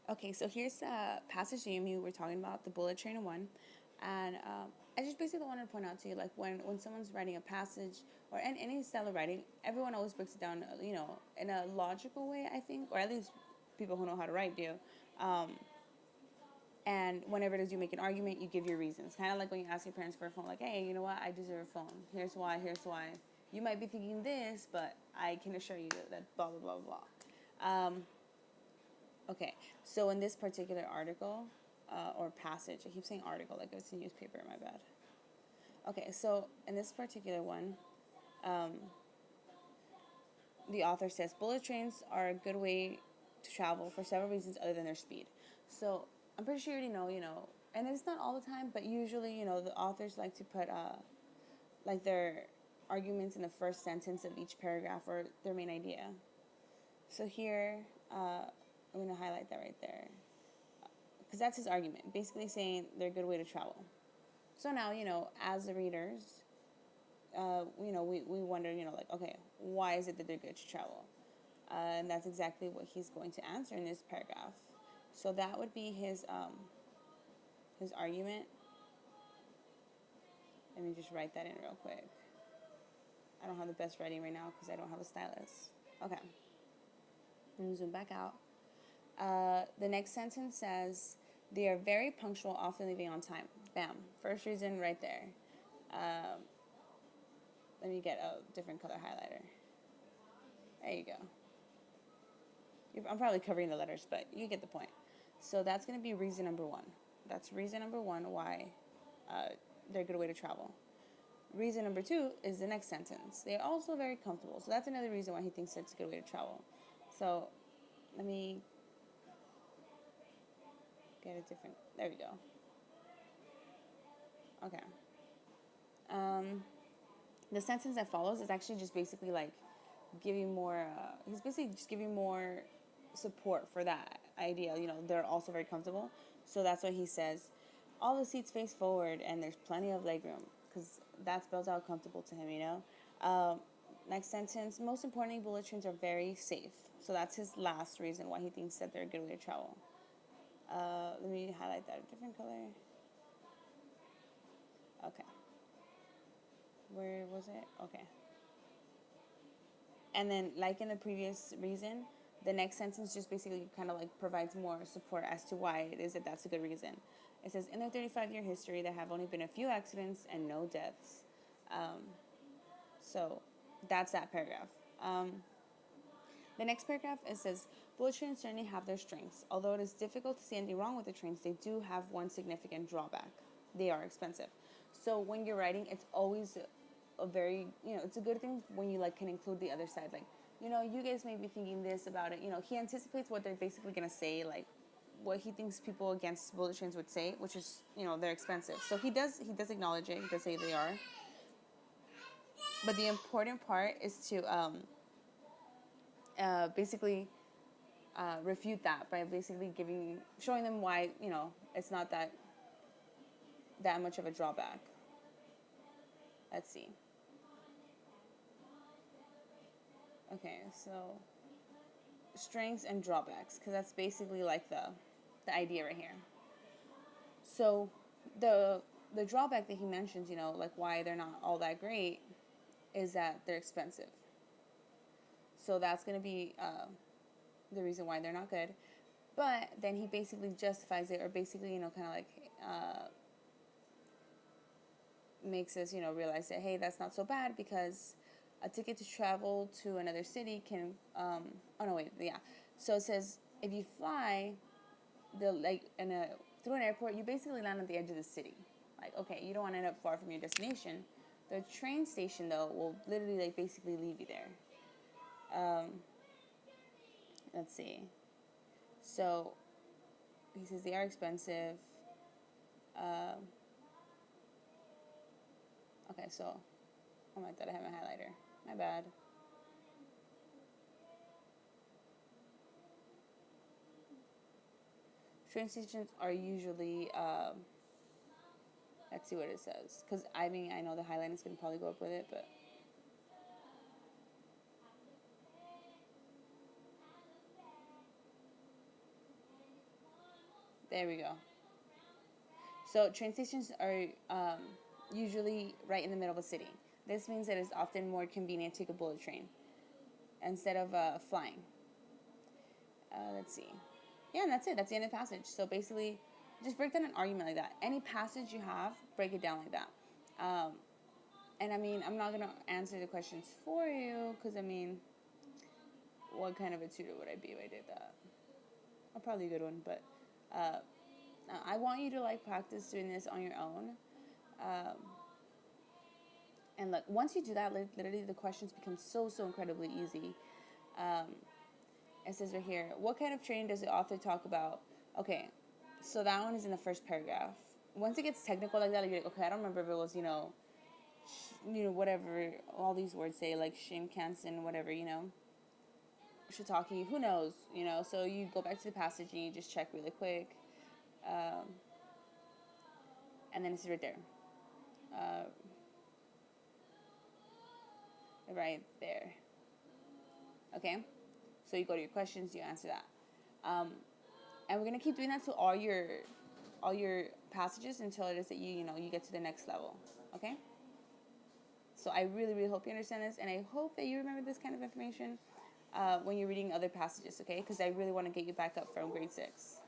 Okay, so here's the passage Amy we're talking about, the bullet train one. And I just basically wanted to point out to you, like when someone's writing a passage or in any style of writing, everyone always breaks it down, in a logical way, I think, or at least people who know how to write do. Um, and whenever it is you make an argument, you give your reasons. Kind of like when you ask your parents for a phone, like, hey, you know what, I deserve a phone. Here's why, here's why. You might be thinking this, but I can assure you that blah, blah, blah, blah. Okay, so in this particular article, or passage, I keep saying article like it's a newspaper, my bad. Okay, so in this particular one, um, the author says bullet trains are a good way to travel for several reasons other than their speed. So I'm pretty sure you already know, and it's not all the time, but usually, the authors like to put like their arguments in the first sentence of each paragraph or their main idea. So here, I'm going to highlight that right there, because that's his argument, basically saying they're a good way to travel. So now, as the readers, we wonder, like, okay, why is it that they're good to travel? And that's exactly what he's going to answer in this paragraph. So that would be his argument. Let me just write that in real quick. I don't have the best writing right now because I don't have a stylus. Okay. Let me zoom back out. The next sentence says, they are very punctual, often leaving on time. Bam. First reason right there. Let me get a different color highlighter. There you go. I'm probably covering the letters, but you get the point. So that's going to be reason number one. That's reason number one why they're a good way to travel. Reason number two is the next sentence. They're also very comfortable. So that's another reason why he thinks it's a good way to travel. So let me get a different, there we go. Okay. The sentence that follows is actually just basically like giving more, he's basically just giving more support for that idea. They're also very comfortable. So that's why he says, all the seats face forward and there's plenty of legroom, because that spells out comfortable to him, Next sentence, most importantly, bullet trains are very safe. So that's his last reason why he thinks that they're a good way to travel. Let me highlight that a different color. Okay. Where was it? Okay. And then, like in the previous reason, the next sentence just basically kind of like provides more support as to why it is that that's a good reason. It says, in their 35-year history, there have only been a few accidents and no deaths. So that's that paragraph. The next paragraph, it says, bullet trains certainly have their strengths. Although it is difficult to see anything wrong with the trains, they do have one significant drawback. They are expensive. So when you're writing, it's always a very, it's a good thing when you like can include the other side. Like, you guys may be thinking this about it. He anticipates what they're basically going to say, like what he thinks people against bullet trains would say, which is, they're expensive. So he does acknowledge it. He does say they are. But the important part is to basically refute that by basically showing them why, it's not that much of a drawback. Let's see. Okay, so strengths and drawbacks, because that's basically like the idea right here. So the drawback that he mentions, like why they're not all that great, is that they're expensive. So that's going to be the reason why they're not good. But then he basically justifies it, or basically, kind of like makes us, realize that, hey, that's not so bad, because a ticket to travel to another city can, So it says, if you fly through an airport, you basically land at the edge of the city. Like, okay, you don't want to end up far from your destination. The train station, though, will literally, like, basically leave you there. Let's see. So, he says they are expensive. Okay, so, oh, I thought I had my highlighter. My bad. Train stations are usually, let's see what it says. Because, I know the highlighting is going to probably go up with it, but. There we go. So train stations are usually right in the middle of a city. This means that it's often more convenient to take a bullet train instead of flying. Let's see. Yeah, and that's it. That's the end of the passage. So basically, just break down an argument like that. Any passage you have, break it down like that. And I mean, I'm not going to answer the questions for you because, I mean, what kind of a tutor would I be if I did that? I'm probably a good one, but I want you to like practice doing this on your own. And look, once you do that, literally the questions become so incredibly easy. It says right here, what kind of training does the author talk about? Okay, so that one is in the first paragraph. Once it gets technical like that, you're like, okay, I don't remember if it was, whatever all these words say, like Shinkansen, whatever, shiitake, who knows, so you go back to the passage and you just check really quick. And then it's right there. Right there. Okay? So you go to your questions, you answer that. And we're going to keep doing that to all your passages until it is that you get to the next level. Okay? So I really, really hope you understand this, and I hope that you remember this kind of information when you're reading other passages, okay? Because I really want to get you back up from grade 6.